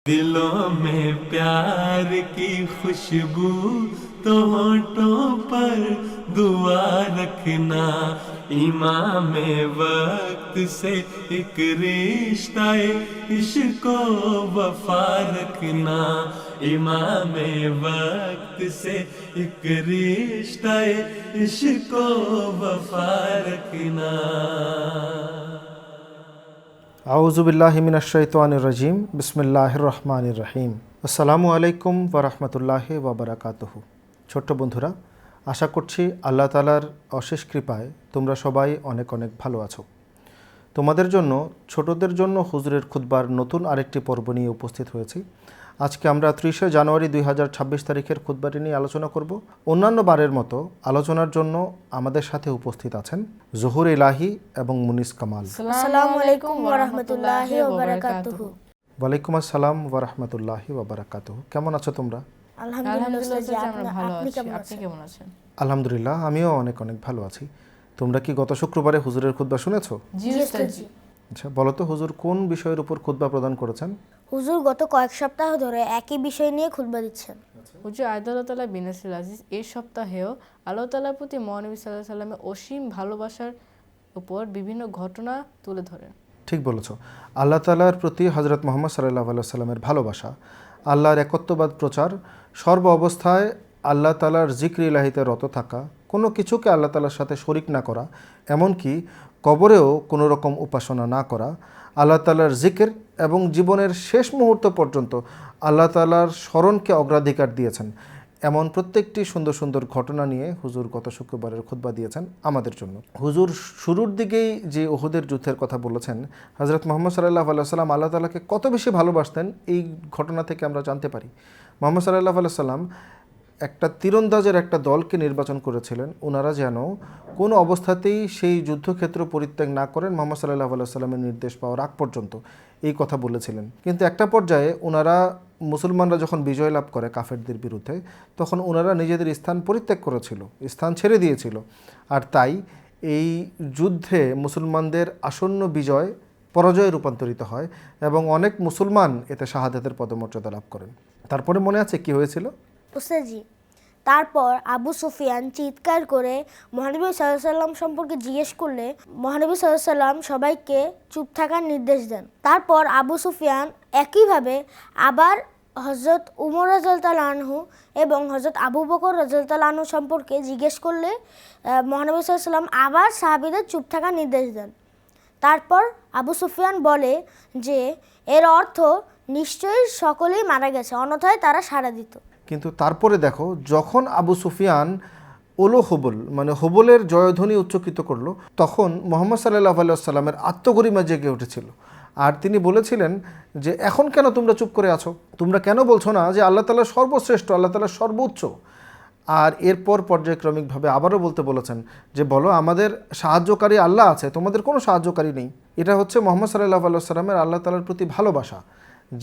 दिलों में प्यार की खुशबू तो होठों पर दुआ रखना, इमाम वक्त से एक रिश्ता इश्को वफा रखना, इमाम वक्त से एक रिश्ता इश्को वफा रखना। আউযুবিল্লাহি মিনাশ শাইতানির রাজিম। বিসমিল্লাহির রহমানির রহিম। আসসালামু আলাইকুম ওয়া রাহমাতুল্লাহি ওয়া বারাকাতুহু। ছোট্ট বন্ধুরা, আশা করছি আল্লাহ তাআলার অশেষ কৃপায় তোমরা সবাই অনেক অনেক ভালো আছো। তোমাদের জন্য ছোটদের জন্য হুজুরের খুতবার নতুন আরেকটি পর্ব নিয়ে উপস্থিত হয়েছি। আজকে আমরা 30শে জানুয়ারি 2026 তারিখের খুতবাটি নিয়ে আলোচনা করব। অন্যান্য বারের মতো আলোচনার জন্য আমাদের সাথে উপস্থিত আছেন জহুর ইলাহি এবং মুনিস কামাল। আসসালামু আলাইকুম ওয়া রাহমাতুল্লাহি ওয়া বারাকাতুহু। ওয়ালাইকুম আসসালাম ওয়া রাহমাতুল্লাহি ওয়া বারাকাতুহু। কেমন আছো তোমরা? আলহামদুলিল্লাহ, আমরা ভালো আছি। আপনি কেমন আছেন? আলহামদুলিল্লাহ, আমিও অনেক অনেক ভালো আছি। তোমরা কি গত শুক্রবারে হুজুরের খুতবা শুনেছো? জি উস্তাদজি। আচ্ছা, বলো তো হুজুর কোন বিষয়ের উপর খুতবা প্রদান করেছেন? হুজুর গত কয়েক সপ্তাহ ধরে একই বিষয় নিয়ে খুতবা দিচ্ছেন। হুজুর আল্লাহ তাআলা বিনাসিল আজিজ এই সপ্তাহেও আল্লাহ তাআলার প্রতি মহানবী সাল্লাল্লাহু আলাইহি সাল্লামের অসীম ভালোবাসার উপর বিভিন্ন ঘটনা তুলে ধরেন। ঠিক বলেছো। আল্লাহ তাআলার প্রতি হযরত মুহাম্মদ সাল্লাল্লাহু আলাইহি সাল্লামের ভালোবাসা, আল্লাহর একত্ববাদ প্রচার, সর্ব অবস্থায় আল্লাহ তাআলার জিক্র ইলাহিতে রত থাকা, কোনো কিছুকে আল্লাহ তাআলার সাথে শরিক না করা, এমনকি কবরেও কোনো রকম উপাসনা না করা, আল্লাহ তাআলার জিকির এবং জীবনের শেষ মুহূর্ত পর্যন্ত আল্লাহ তাআলার স্মরণকে অগ্রাধিকার দিয়েছেন, এমন প্রত্যেকটি সুন্দর সুন্দর ঘটনা নিয়ে হুজুর গত শুক্রবারের খুতবা দিয়েছেন আমাদের জন্য। হুজুর শুরুর দিকেই যে উহুদের যুদ্ধের কথা বলেছেন, হযরত মুহাম্মদ সাল্লাল্লাহু আলাইহি ওয়াসাল্লাম আল্লাহ তাআলাকে কত বেশি ভালোবাসতেন এই ঘটনা থেকে আমরা জানতে পারি। মুহাম্মদ সাল্লাল্লাহু আলাইহি ওয়াসাল্লাম একটা তীরন্দাজের একটা দলকে নির্বাচন করেছিলেন, ওনারা যেন কোনো অবস্থাতেই সেই যুদ্ধক্ষেত্র পরিত্যাগ না করেন মুহাম্মদ সাল্লাল্লাহু আলাইহি ওয়াসাল্লামের নির্দেশ পাওয়ার আগ পর্যন্ত, এই কথা বলেছিলেন। কিন্তু একটা পর্যায়ে ওনারা, মুসলমানরা যখন বিজয় লাভ করে কাফেরদের বিরুদ্ধে, তখন ওনারা নিজেদের স্থান পরিত্যাগ করেছিল, স্থান ছেড়ে দিয়েছিল। আর তাই এই যুদ্ধে মুসলমানদের আসন্ন বিজয় পরাজয়ে রূপান্তরিত হয় এবং অনেক মুসলমান এতে শাহাদাতের পদমর্যাদা লাভ করেন। তারপরে মনে আছে কি হয়েছিল? উস্তাদজি, তারপর আবু সুফিয়ান চিৎকার করে মহানবী সাল্লাল্লাহু আলাইহি সাল্লাম সম্পর্কে জিজ্ঞেস করলে মহানবী সাল্লাল্লাহু আলাইহি সাল্লাম সবাইকে চুপ থাকার নির্দেশ দেন। তারপর আবু সুফিয়ান একইভাবে আবার হযরত উমর রাদিয়াল্লাহু আনহু এবং হযরত আবু বকর রাদিয়াল্লাহু আনহু সম্পর্কে জিজ্ঞেস করলে মহানবী সাল্লাল্লাহু আলাইহি সাল্লাম আবার সাহাবীদের চুপ থাকার নির্দেশ দেন। তারপর আবু সুফিয়ান বলে যে এর অর্থ নিশ্চয়ই সকলেই মারা গেছে, অন্যথায় তারা সাড়া দিত। কিন্তু তারপরে দেখো, যখন আবু সুফিয়ান ওলো হবল মানে হবলের জয়ধ্বনি উচ্চকিত করলো, তখন মুহাম্মদ সাল্লাল্লাহু আলাইহি ওয়াসাল্লামের আত্মগরিমা জেগে উঠেছিল। আর তিনি বলেছিলেন যে এখন কেন তোমরা চুপ করে আছো, তোমরা কেন বলছো না যে আল্লাহ তাআলা সর্বশ্রেষ্ঠ, আল্লাহ তাআলা সর্বোচ্চ। আর এরপর পর্যায়ক্রমিকভাবে আবারও বলতে বলেছেন যে বলো আমাদের সাহায্যকারী আল্লাহ আছে, তোমাদের কোনো সাহায্যকারী নেই। এটা হচ্ছে মুহাম্মদ সাল্লাল্লাহু আলাইহি ওয়াসাল্লামের আল্লাহ তাআলার প্রতি ভালোবাসা,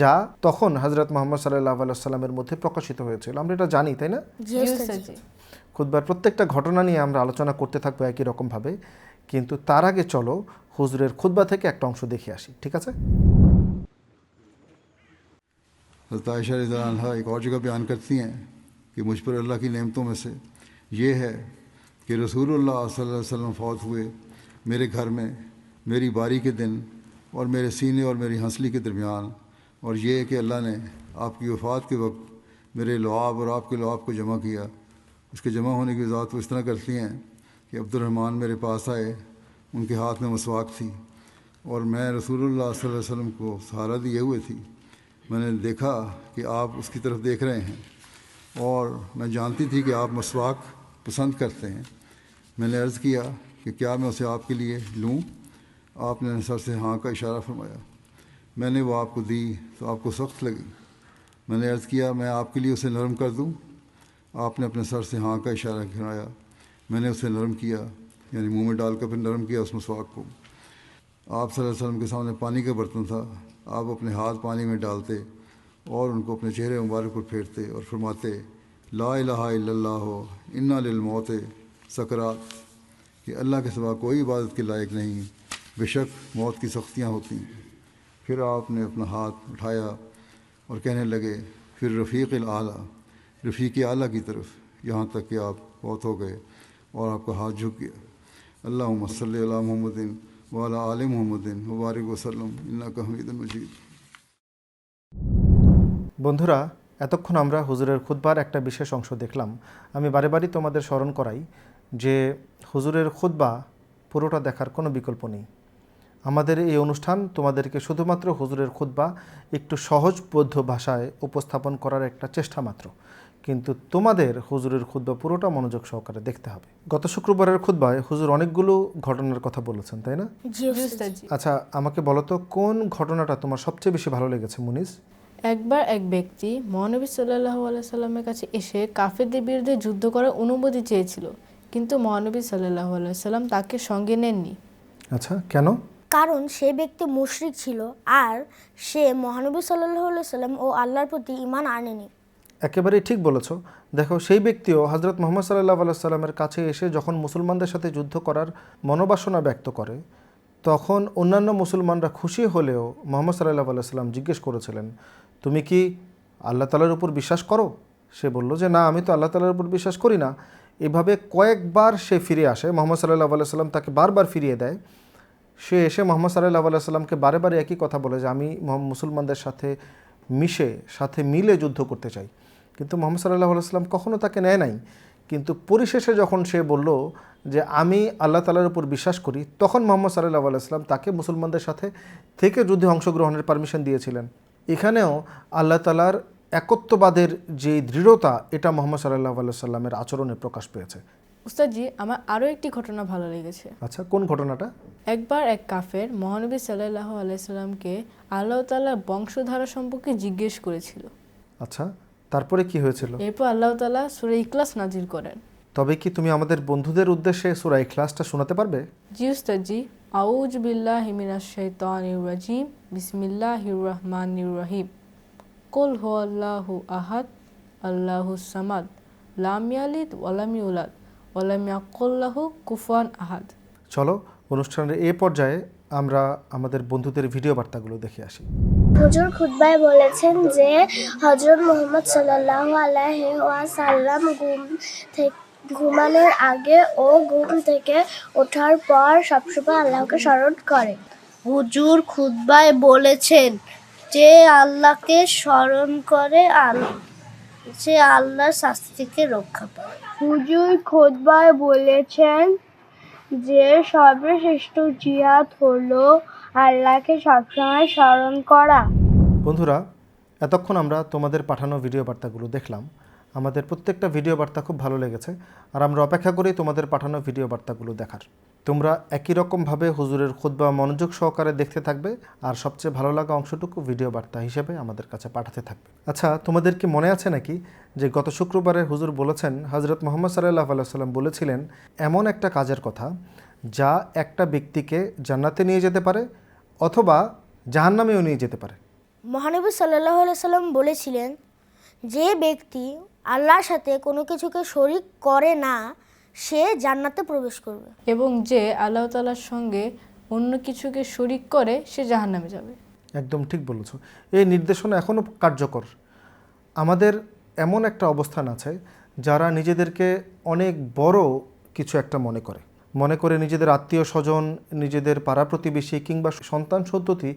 যা তখন হযরত মুহাম্মদ সাল্লাল্লাহু আলাইহি ওয়াসাল্লামের মধ্যে প্রকাশিত হয়েছিল। আমরা এটা জানি, তাই না? জি উস্তাদজি। খুতবার প্রত্যেকটা ঘটনা নিয়ে আমরা আলোচনা করতে থাকবো একই রকমভাবে, কিন্তু তার আগে চলো হুজুরের খুতবা থেকে একটা অংশ দেখে আসি, ঠিক আছে? हज़रत आयशा रज़ियल्लाहु अन्हा एक और जगह बयान करती हैं कि मुझ पर अल्लाह की नेमतों में से ये है कि रसूलुल्लाह सल्लल्लाहु अलैहि वसल्लम फौत हुए मेरे घर में मेरी बारी के दिन और मेरे सीने और मेरी हंसली के दरमियान, और ये कि अल्लाह ने आपकी वफ़ात के वक्त मेरे लुआब और आपके लुआब को जमा किया। उसके जमा होने की वज़ाहत वो इस तरह करती हैं कि अब्दुर्रहमान मेरे पास आए, उनके हाथ में मसवाक थी और मैं रसूलुल्लाह सल्लल्लाहु अलैहि वसल्लम को सहारा दिए हुए थी। मैंने देखा कि आप उसकी तरफ देख रहे हैं और मैं जानती थी कि आप मसवाक पसंद करते हैं। मैंने अर्ज़ किया कि क्या मैं उसे आपके लिए लूँ? आपने सर से हाँ का इशारा फरमाया। मैंने वो आपको दी तो आपको सख्त लगी। मैंने अर्ज़ किया मैं आपके लिए उसे नरम कर दूँ? आपने अपने सर से हाँ का इशारा गिराया। मैंने उसे नरम किया, यानी मुंह में डालकर फिर नरम किया उस मसवाक को। आप सल्लल्लाहु अलैहि वसल्लम के सामने पानी का बर्तन था, आप अपने हाथ पानी में डालते और उनको अपने चेहरे मुबारक पर फेरते और फरमाते ला इलाहा इल्लल्लाह इन्ना लिल मौत सकरात, कि अल्लाह के सिवा कोई इबादत के लायक नहीं, बेशक मौत की सख्तियाँ होती हैं। फिर आपने अपना हाथ उठाया और कहने लगे फिर रफ़ीक़ आला, रफ़ीक़ आला की तरफ, यहाँ तक कि आप बहुत हो गए और आपका हाथ झुक गया। अल्लाहुम्मा सल्लि अला मुहम्मदिन व अला आलि मुहम्मदिन व बारिक वसल्लम इन्नाका हमीदुन मजीद। বন্ধুরা, এতক্ষণ আমরা হুজুরের খুতবার একটা বিশেষ অংশ দেখলাম। আমি বারে বারে তোমাদের স্মরণ করাই যে হুজুরের খুতবা পুরোটা দেখার কোনো বিকল্প নেই। আমাদের এই অনুষ্ঠান তোমাদেরকে শুধুমাত্র হুজুরের খুতবা একটু সহজবোধ্য ভাষায় উপস্থাপন করার একটা চেষ্টা মাত্র, কিন্তু তোমাদের হুজুরের খুতবা পুরোটা মনোযোগ সহকারে দেখতে হবে। গত শুক্রবারের খুতবায় হুজুর অনেকগুলো ঘটনার কথা বলেছেন, তাই না? জি জি উস্তাদ। উস্তাদ জি। আচ্ছা, আমাকে বলো তো কোন ঘটনাটা তোমার সবচেয়ে বেশি ভালো লেগেছে মুনিজ? একবার এক ব্যক্তি মহানবী সাল্লাল্লাহু আলাইহি সাল্লামের কাছে এসে কাফেরদের বিরুদ্ধে যুদ্ধ করার অনুমতি চেয়েছিল, কিন্তু মহানবী সাল্লাল্লাহু আলাইহি সাল্লাম তাকে সঙ্গে নেননি। আচ্ছা, কেন? কারণ সে ব্যক্তি মুশরিক ছিল আর সে মহানবী সাল্লাল্লাহু আলাইহি সাল্লাম ও আল্লাহর প্রতি ঈমান আনেনি। একেবারেই ঠিক বলেছ। দেখো, সেই ব্যক্তিও হজরত মোহাম্মদ সাল্লাল্লাহু আলাইহি সাল্লামের কাছে এসে যখন মুসলমানদের সাথে যুদ্ধ করার মনোবাসনা ব্যক্ত করে, তখন অন্যান্য মুসলমানরা খুশি হলেও মোহাম্মদ সাল্লাল্লাহু আলাইহি সাল্লাম জিজ্ঞেস করেছিলেন, তুমি কি আল্লাহ তাআলার উপর বিশ্বাস করো? সে বলল যে না, আমি তো আল্লাহ তাআলার উপর বিশ্বাস করি না। এভাবে কয়েকবার সে ফিরে আসে, মোহাম্মদ সাল্লাল্লাহু আলাইহি সাল্লাম তাকে বারবার ফিরিয়ে দেয়। সে এসে মোহাম্মদ সাল্লাল্লাহু আলাইহি সাল্লামকে বারে বারে একই কথা বলে যে আমি মুসলমানদের সাথে মিলে যুদ্ধ করতে চাই, কিন্তু মোহাম্মদ সাল্লাল্লাহু আলাইহি সাল্লাম কখনো তাকে নেয় নাই। কিন্তু পরিশেষে যখন সে বলল যে আমি আল্লাহ তাআলার উপর বিশ্বাস করি, তখন মোহাম্মদ সাল্লাল্লাহু আলাইহি সাল্লাম তাকে মুসলমানদের সাথে থেকে যুদ্ধে অংশগ্রহণের পারমিশন দিয়েছিলেন। এখানেও আল্লাহ তাআলার একত্ববাদের যে দৃঢ়তা, এটা মোহাম্মদ সাল্লাল্লাহু আলাইহি সাল্লামের আচরণে প্রকাশ পেয়েছে। উস্তাদ জি, আমার আরও একটি ঘটনা ভালো লেগেছে। আচ্ছা, কোন ঘটনাটা? একবার এক কাফের মহানবী সাল্লাল্লাহু আলাইহি সাল্লামকে আল্লাহ তাআলার বংশধারা সম্পর্কে জিজ্ঞেস করেছিল। আচ্ছা, তারপরে কি হয়েছিল? এরপর আল্লাহ তাআলা সূরা ইখলাস নাজিল করেন। তবে কি তুমি আমাদের বন্ধুদের উদ্দেশ্যে সূরা ইখলাসটা শোনাতে পারবে? জি উস্তাদ জি। আউযু বিল্লাহি মিনাশ শাইতানির রাজিম, বিসমিল্লাহির রহমানির রহিম। কুল হুয়াল্লাহু আহাদ, আল্লাহুস সামাদ, লাম ইয়ালিদ ওয়া লাম ইউলাদ ওয়া লাম ইয়াকুল লাহু কুফুয়ান আহাদ। চলো, অনুষ্ঠানের এই পর্যায়ে আমরা আমাদের বন্ধুদের ভিডিও বার্তাগুলো দেখে আসি। হুজুর খুতবায় বলেছেন যে হযরত মুহাম্মদ সাল্লাল্লাহু আলাইহি ওয়াসাল্লাম ঘুমানোর আগে ও ঘুম থেকে ওঠার পর সবসময় আল্লাহকে স্মরণ করে। হুজুর খুতবায় বলেছেন যে আল্লাহকে স্মরণ করে সে আল্লাহর শাস্তি থেকে রক্ষা পায়। হুজুর খুতবায় বলেছেন যে সর্বশ্রেষ্ঠ জিহাদ হলো আল্লাহকে সবসময় স্মরণ করা। বন্ধুরা, এতক্ষণ আমরা তোমাদের পাঠানো ভিডিও বার্তাগুলো দেখলাম। আমাদের প্রত্যেকটা ভিডিও বার্তা খুব ভালো লেগেছে, আর আমরা অপেক্ষা করি তোমাদের পাঠানো ভিডিও বার্তাগুলো দেখার। তোমরা একই রকমভাবে হুজুরের খুতবা মনোযোগ সহকারে দেখতে থাকবে, আর সবচেয়ে ভালো লাগা অংশটুকু ভিডিও বার্তা হিসেবে আমাদের কাছে পাঠাতে থাকবে। আচ্ছা, তোমাদের কি মনে আছে নাকি যে গত শুক্রবারে হুজুর বলেছেন হজরত মুহাম্মদ সাল্লাল্লাহু আলাইহি সাল্লাম বলেছিলেন এমন একটা কাজের কথা যা একটা ব্যক্তিকে জান্নাতে নিয়ে যেতে পারে অথবা জাহান্নামেও নিয়ে যেতে পারে। মহানবী সাল্লাল্লাহু আলাইহি সাল্লাম বলেছিলেন, যে ব্যক্তি আল্লাহর সাথে কোনো কিছুকে শরিক করে না সে জান্নাতে প্রবেশ করবে, এবং যে আল্লাহ তাআলার সঙ্গে অন্য কিছুকে শরিক করে সে জাহান্নামে যাবে। একদম ঠিক বলেছ। এই নির্দেশনা এখনও কার্যকর। আমাদের এমন একটা অবস্থান আছে যারা নিজেদেরকে অনেক বড় কিছু একটা মনে করে নিজেদের আত্মীয় স্বজন, নিজেদের পাড়া প্রতিবেশী কিংবা সন্তান সন্ততি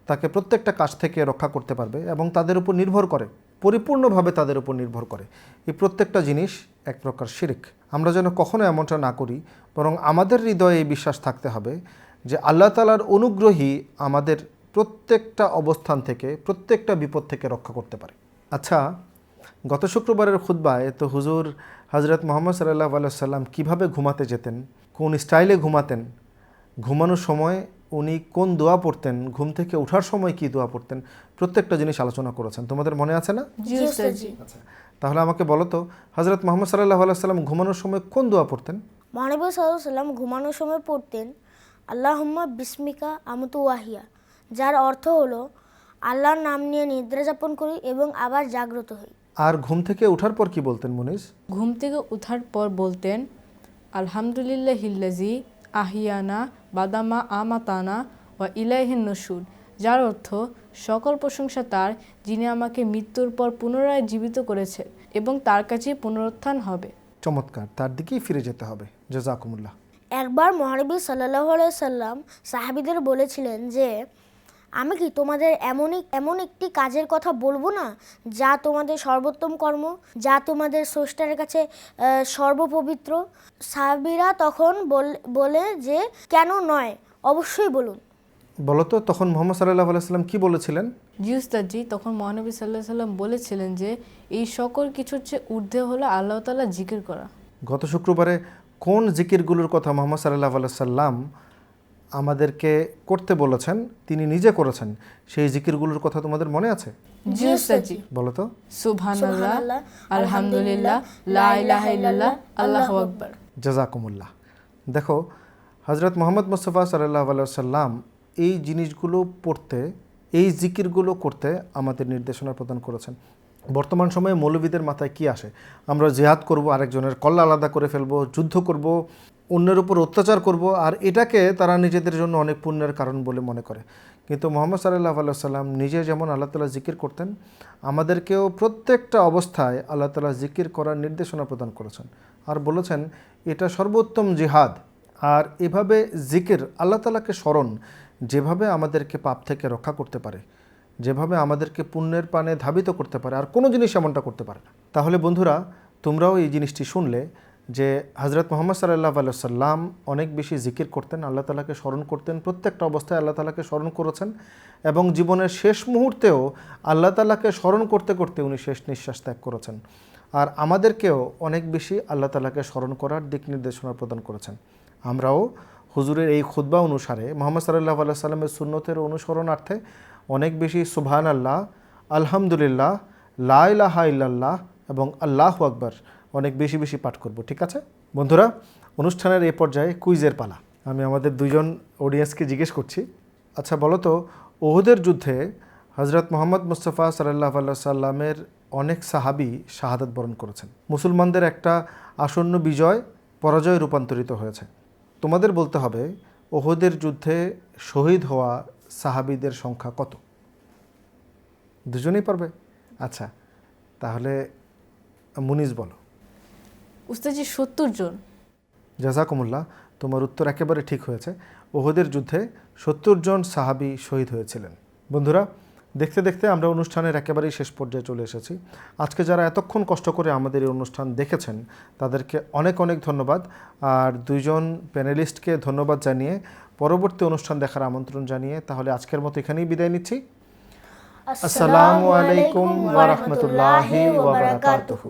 তাকে প্রত্যেকটা কাজ থেকে রক্ষা করতে পারবে এবং তাদের উপর নির্ভর করে, পরিপূর্ণভাবে তাদের উপর নির্ভর করে। এই প্রত্যেকটা জিনিস এক প্রকার শিরক। আমরা যেন কখনো এমনটা না করি, বরং আমাদের হৃদয়ে এই বিশ্বাস থাকতে হবে যে আল্লাহ তাআলার অনুগ্রহী আমাদের প্রত্যেকটা অবস্থান থেকে, প্রত্যেকটা বিপদ থেকে রক্ষা করতে পারে। আচ্ছা, গত শুক্রবারের খুতবায় তো হুজুর হজরত মুহাম্মদ সাল্লাল্লাহু আলাইহি সাল্লাম কীভাবে ঘুমাতে যেতেন, কোন স্টাইলে ঘুমাতেন, ঘুমানোর সময় উনি কোন দোয়া পড়তেন, ঘুম থেকে ওঠার সময় কি দোয়া পড়তেন, প্রত্যেকটা জিনিস আলোচনা করেছেন। তোমাদের মনে আছে না? জি উস্তাদ জি। আচ্ছা, তাহলে আমাকে বলো তো হজরত মুহাম্মদ সাল্লাল্লাহু আলাইহি সাল্লাম ঘুমানোর সময় কোন দোয়া পড়তেন? মহানবী সাল্লাল্লাহু আলাইহি সাল্লাম ঘুমানোর সময় পড়তেন আল্লাহুম্মা বিসমিকা আমতু ওয়াহিয়া, যার অর্থ হলো আল্লাহর নাম নিয়ে নিদ্রা যাপন করি এবং আবার জাগ্রত হই। আর ঘুম থেকে ওঠার পর কি বলতেন মুনিজ? ঘুম থেকে ওঠার পর বলতেন আলহামদুলিল্লাহিল্লাযী আহিয়ানা বাদামা আমাতানা ওয়া ইলাইহিন নুশুর, যার অর্থ সকল প্রশংসা তার, যিনি আমাকে মৃত্যুর পর পুনরায় জীবিত করেছে এবং তার কাছেই পুনরুত্থান হবে। চমৎকার, তার দিকেই ফিরে যেতে হবে। জাযাকুমুল্লাহ। একবার মহানবী সাল্লাল্লাহু আলাইহি সাল্লাম সাহাবীদের বলেছিলেন যে আমি কি তোমাদের এমন একটি কাজের কথা বলবো না যা তোমাদের সর্বোত্তম কর্ম, যা তোমাদের স্রষ্টার কাছে সর্বপবিত্র। সাহাবীরা তখন বলে যে কেন নয়, অবশ্যই বলুন। বলতো তখন মুহাম্মদ সাল্লাল্লাহু আলাইহি সাল্লাম কি বলেছিলেন? জি উস্তাদজি, তখন মহানবী সাল্লাল্লাহু আলাইহি সাল্লাম বলেছিলেন যে এই সকল কিছুর চেয়ে ঊর্ধ্বে হলো আল্লাহ তাআলা জিকির করা। গত শুক্রবারে কোন জিকিরগুলোর কথা মুহাম্মদ সাল্লাল্লাহু আলাইহি সাল্লাম আমাদেরকে করতে বলেছেন, তিনি নিজে করেছেন, সেই জিকিরগুলোর কথা তোমাদের মনে আছে? জি উস্তাদজি। বলো তো। সুবহানাল্লাহ, আলহামদুলিল্লাহ, লা ইলাহা ইল্লাল্লাহ, আল্লাহু আকবার। জাযাকুমুল্লাহ। দেখো, হযরত মুহাম্মদ মুস্তাফা সাল্লাল্লাহু আলাইহি সাল্লাম এই জিনিসগুলো পড়তে, এই জিকিরগুলো করতে আমাদের নির্দেশনা প্রদান করেছেন। বর্তমান সময়ে মৌলবীদের মাথায় কি আসে? আমরা জিহাদ করব, আরেকজনের কল্লা আলাদা করে ফেলবো, যুদ্ধ করব, অন্যের উপর অত্যাচার করব, আর এটাকে তারা নিজেদের জন্য অনেক পুণ্যের কারণ বলে মনে করে। কিন্তু মুহাম্মদ সাল্লাল্লাহু আলাইহি সাল্লাম নিজে যেমন আল্লাহ তাআলা জিকির করতেন, আমাদেরকেও প্রত্যেকটা অবস্থায় আল্লাহ তাআলা জিকির করার নির্দেশনা প্রদান করেছেন আর বলেছেন এটা সর্বোত্তম জিহাদ। আর এভাবে জিকির, আল্লাহ তাআলাকে স্মরণ যেভাবে আমাদেরকে পাপ থেকে রক্ষা করতে পারে, যেভাবে আমাদেরকে পুণ্যের পানে ধাবিত করতে পারে, আর কোনো জিনিস এমনটা করতে পারে না। তাহলে বন্ধুরা, তোমরাও এই জিনিসটি শুনলে যে হযরত মুহাম্মদ সাল্লাল্লাহু আলাইহি সাল্লাম অনেক বেশি জিকির করতেন, আল্লাহ তাআলাকে স্মরণ করতেন, প্রত্যেকটা অবস্থায় আল্লাহ তাআলাকে স্মরণ করেছেন এবং জীবনের শেষ মুহূর্তেও আল্লাহ তাআলাকে স্মরণ করতে করতে উনি শেষ নিঃশ্বাস ত্যাগ করেছেন। আর আমাদেরকেও অনেক বেশি আল্লাহ তাআলাকে স্মরণ করার দিক নির্দেশনা প্রদান করেছেন। আমরাও হুজুরের এই খুতবা অনুসারে মুহাম্মদ সাল্লাল্লাহু আলাইহি সাল্লামের সুন্নতের অনুসরণার্থে অনেক বেশি সুবহানাল্লাহ, আলহামদুলিল্লাহ, লা ইলাহা ইল্লাল্লাহ এবং আল্লাহু আকবার অনেক বেশি বেশি পাঠ করব। ঠিক আছে বন্ধুরা, অনুষ্ঠানের এই পর্যায়ে কুইজের পালা। আমি আমাদের দুইজন অডিয়েন্সকে জিজ্ঞেস করছি, আচ্ছা বলো তো, উহুদের যুদ্ধে হযরত মুহাম্মদ মুস্তাফা সাল্লাল্লাহু আলাইহি সাল্লামের অনেক সাহাবী শাহাদাত বরণ করেছেন। মুসলমানদের একটা আসন্ন বিজয় পরাজয়ে রূপান্তরিত হয়েছে। তোমাদের বলতে হবে উহুদের যুদ্ধে শহীদ হওয়া সাহাবীদের সংখ্যা কত? দুজনেই পারবে? আচ্ছা, তাহলে মুনিজ বলো। উস্তাদজি 70 জন। জাযাকুমুল্লাহ, তোমার উত্তর একেবারে ঠিক হয়েছে। উহুদের যুদ্ধে 70 জন সাহাবী শহীদ হয়েছিলেন। বন্ধুরা, দেখতে দেখতে আমরা অনুষ্ঠানের একেবারেই শেষ পর্যায়ে চলে এসেছি। আজকে যারা এতক্ষণ কষ্ট করে আমাদের এই অনুষ্ঠান দেখেছেন তাদেরকে অনেক অনেক ধন্যবাদ। আর দুইজন প্যানেলিস্টকে ধন্যবাদ জানিয়ে পরবর্তী অনুষ্ঠান দেখার আমন্ত্রণ জানিয়ে তাহলে আজকের মতো এখানেই বিদায় নিচ্ছি। আসসালামু আলাইকুম ওয়া রাহমাতুল্লাহি ওয়া বারাকাতুহু।